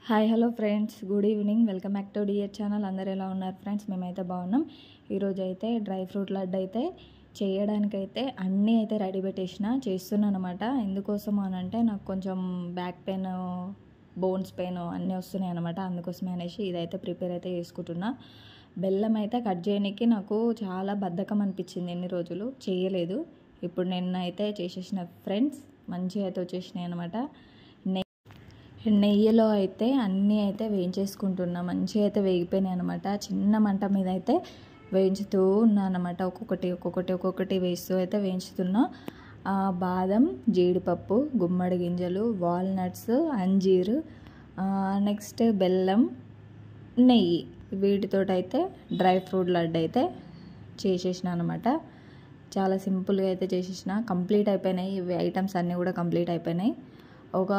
Hi hello friends, good evening. Welcome back to dear channel. అందరు ఎలా ఉన్నారు friends? మేమైతే బాగున్నాం. ఈరోజు అయితే డ్రై ఫ్రూట్ లడ్డు అయితే చేయడానికైతే అన్నీ అయితే రెడీ చేస్తున్నాను అనమాట. ఎందుకోసం అని అంటే నాకు కొంచెం బ్యాక్ పెయిన్, బోన్స్ పెయిన్ అన్నీ వస్తున్నాయి అనమాట. అందుకోసమే అనేసి ఇదైతే ప్రిపేర్ అయితే చేసుకుంటున్నా. బెల్లం అయితే కట్ చేయడానికి నాకు చాలా బద్ధకం అనిపించింది, ఎన్ని రోజులు చేయలేదు. ఇప్పుడు నిన్న అయితే చేసేసిన ఫ్రెండ్స్, మంచిగా అయితే వచ్చేసినాయి అనమాట. నెయ్యిలో అయితే అన్నీ అయితే వేయించేసుకుంటున్నా. మంచిగా అయితే వేగిపోయినాయి అనమాట. చిన్న మంట మీద అయితే వేయించుతూ ఉన్నా అనమాట. ఒక్కొక్కటి వేస్తూ అయితే వేయించుతున్నా. బాదం, జీడిపప్పు, గుమ్మడి గింజలు, వాల్నట్స్, అంజీరు, నెక్స్ట్ బెల్లం, నెయ్యి, వీటితోటైతే డ్రై ఫ్రూట్ లడ్డు అయితే చేసేసిన అనమాట. చాలా సింపుల్గా అయితే చేసేసిన. కంప్లీట్ అయిపోయినాయి. ఇవి ఐటమ్స్ అన్నీ కూడా కంప్లీట్ అయిపోయినాయి. ఒక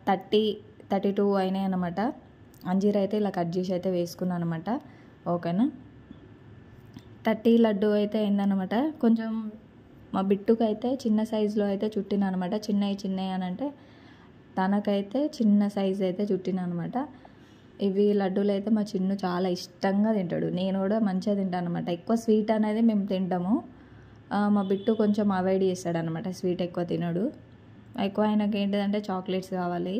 32 అయినాయి అనమాట. అంజీర్ అయితే ఇలా కట్ చేసి అయితే వేసుకున్నాను అనమాట. ఓకేనా, 30 లడ్డు అయితే అయిందనమాట. కొంచెం మా బిట్టుకు అయితే చిన్న సైజులో అయితే చుట్టిన అనమాట. చిన్నవి అని అంటే తనకైతే చిన్న సైజు అయితే చుట్టిన అనమాట. ఇవి లడ్డూలు అయితే మా చిన్ను చాలా ఇష్టంగా తింటాడు. నేను కూడా మంచిగా తింటాను అనమాట. ఎక్కువ స్వీట్ అనేది మేము తింటాము. మా బిట్టు కొంచెం అవాయిడ్ చేస్తాడు అనమాట. స్వీట్ ఎక్కువ తినడు. ఎక్కువ ఆయనకి ఏంటిదంటే చాక్లెట్స్ కావాలి,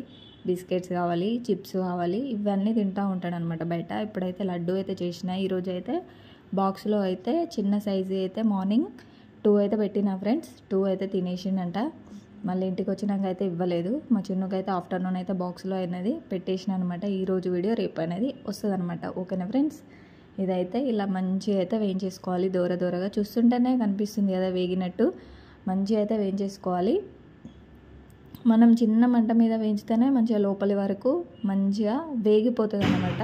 బిస్కెట్స్ కావాలి, చిప్స్ కావాలి, ఇవన్నీ తింటూ ఉంటాడు అనమాట బయట. ఇప్పుడైతే లడ్డు అయితే చేసిన. ఈరోజు అయితే బాక్స్లో అయితే చిన్న సైజు అయితే మార్నింగ్ 2 అయితే పెట్టిన ఫ్రెండ్స్. 2 అయితే తినేసిండంట. మళ్ళీ ఇంటికి వచ్చినాక అయితే ఇవ్వలేదు. మా చిన్నకైతే ఆఫ్టర్నూన్ అయితే బాక్స్లో అనేది పెట్టేసిన అనమాట. ఈరోజు వీడియో రేపు అనేది వస్తుంది అనమాట. ఓకేనా ఫ్రెండ్స్, ఇదైతే ఇలా మంచిగా అయితే వేయించేసుకోవాలి. దూరగా చూస్తుంటేనే కనిపిస్తుంది కదా వేగినట్టు. మంచిగా అయితే వేయించేసుకోవాలి. మనం చిన్న మంట మీద వేయించితేనే మంచిగా లోపలి వరకు మంచిగా వేగిపోతుంది అన్నమాట.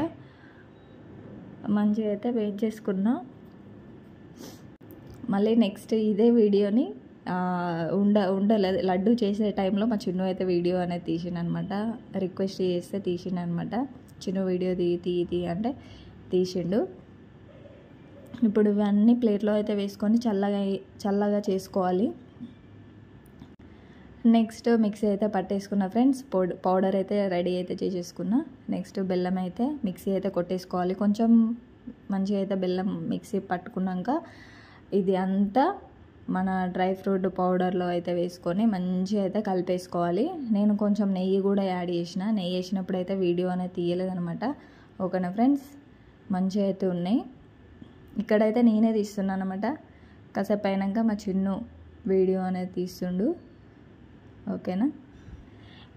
మంచిగా అయితే వేయించేసుకున్నా. మళ్ళీ నెక్స్ట్ ఇదే వీడియోని ఉండలేదు లడ్డు చేసే టైంలో మా చిన్ను అయితే వీడియో అనేది తీసిండు అనమాట. రిక్వెస్ట్ చేస్తే తీసిండు అనమాట. చిన్ను వీడియో తీ అంటే తీసిండు. ఇప్పుడు ఇవన్నీ ప్లేట్లో అయితే వేసుకొని చల్లగా చేసుకోవాలి. నెక్స్ట్ మిక్సీ అయితే పట్టేసుకున్నా ఫ్రెండ్స్. పౌడర్ అయితే రెడీ అయితే చేసేసుకున్నా. నెక్స్ట్ బెల్లం అయితే మిక్సీ అయితే కొట్టేసుకోవాలి. కొంచెం మంచిగా అయితే బెల్లం మిక్సీ పట్టుకున్నాక ఇది అంతా మన డ్రై ఫ్రూట్ పౌడర్లో అయితే వేసుకొని మంచిగా అయితే కలిపేసుకోవాలి. నేను కొంచెం నెయ్యి కూడా యాడ్ చేసిన. నెయ్యి వేసినప్పుడు అయితే వీడియో అనేది తీయలేదనమాట. ఓకేనా ఫ్రెండ్స్, మంచిగా అయితే ఉన్నాయి. ఇక్కడైతే నేనే తీస్తున్నాను అనమాట. కాసేపు అయినాక మా చిన్ను వీడియో అనేది తీస్తుండు. ఓకేనా,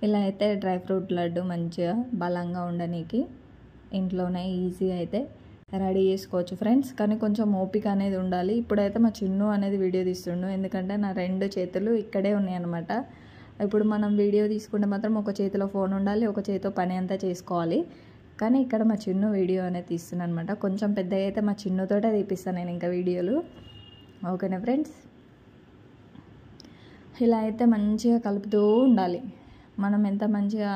ఇలా అయితే డ్రై ఫ్రూట్ లడ్డు మంచిగా బలంగా ఉండడానికి ఇంట్లోనే ఈజీగా అయితే రెడీ చేసుకోవచ్చు ఫ్రెండ్స్. కానీ కొంచెం ఓపిక అనేది ఉండాలి. ఇప్పుడైతే మా చిన్ను అనేది వీడియో తీస్తుండు. ఎందుకంటే నా 2 చేతులు ఇక్కడే ఉన్నాయి అనమాట. ఇప్పుడు మనం వీడియో తీసుకుంటే మాత్రం ఒక చేతిలో ఫోన్ ఉండాలి, ఒక చేతితో పని అంతా చేసుకోవాలి. కానీ ఇక్కడ మా చిన్ను వీడియో అనేది తీస్తున్నాను అనమాట. కొంచెం పెద్దగా అయితే మా చిన్నుతోటే తీపిస్తాను నేను ఇంకా వీడియోలు. ఓకేనా ఫ్రెండ్స్, ఇలా అయితే మంచిగా కలుపుతూ ఉండాలి. మనం ఎంత మంచిగా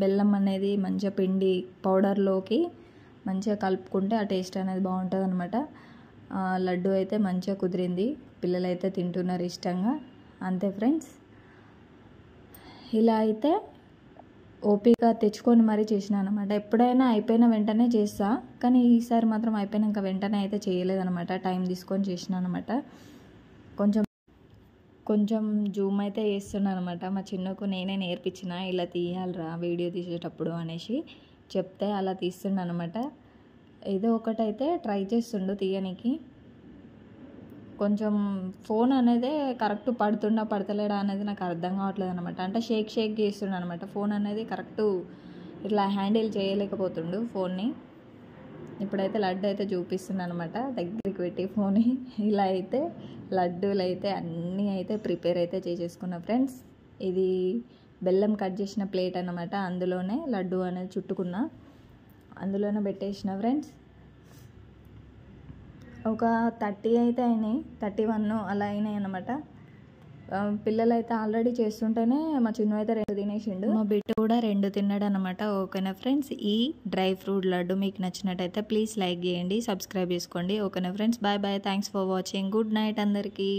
బెల్లం అనేది మంచిగా పిండి పౌడర్లోకి మంచిగా కలుపుకుంటే ఆ టేస్ట్ అనేది బాగుంటుంది అనమాట. లడ్డు అయితే మంచిగా కుదిరింది. పిల్లలు అయితే తింటున్నారు ఇష్టంగా. అంతే ఫ్రెండ్స్, ఇలా అయితే ఓపిక తెచ్చుకొని మరీ చేసిన అనమాట. ఎప్పుడైనా అయిపోయిన వెంటనే చేస్తా, కానీ ఈసారి మాత్రం అయిపోయినాక వెంటనే అయితే చేయలేదనమాట. టైం తీసుకొని చేసిన అనమాట. కొంచెం జూమ్ అయితే చేస్తున్నాను అనమాట. మా చిన్నకు నేనే నేర్పించిన, ఇలా తీయాలిరా వీడియో తీసేటప్పుడు అనేసి చెప్తే అలా తీస్తుండ అనమాట. ఏదో ఒకటైతే ట్రై చేస్తుండు తీయనికి. కొంచెం ఫోన్ అనేది కరెక్ట్ పడతలేడా అనేది నాకు అర్థం కావట్లేదు అనమాట. అంటే షేక్ చేస్తుండ అనమాట. ఫోన్ అనేది కరెక్ట్ ఇట్లా హ్యాండిల్ చేయలేకపోతుండు ఫోన్ని. ఇప్పుడైతే లడ్డు అయితే చూపిస్తున్నాను అనమాట, దగ్గరికి పెట్టి ఫోన్. ఇలా అయితే లడ్డూలు అయితే అన్నీ అయితే ప్రిపేర్ అయితే చేసేసుకున్నా ఫ్రెండ్స్. ఇది బెల్లం కట్ చేసిన ప్లేట్ అనమాట. అందులోనే లడ్డు అనేది చుట్టుకున్నా, అందులోనే పెట్టేసిన ఫ్రెండ్స్. ఒక 30 అయితే అయినాయి, 31 అలా అయినాయి అనమాట. పిల్లలు అయితే ఆల్రెడీ చేస్తుంటేనే మా చిన్న అయితే 2 తినేసిండు. మా బిడ్డ కూడా 2 తిన్నాడు అనమాట. ఓకేనా ఫ్రెండ్స్, ఈ డ్రై ఫ్రూట్ లడ్డు మీకు నచ్చినట్టయితే ప్లీజ్ లైక్ చేయండి, సబ్స్క్రైబ్ చేసుకోండి. ఓకేనా friends, bye. Thanks for watching. Good night అందరికీ.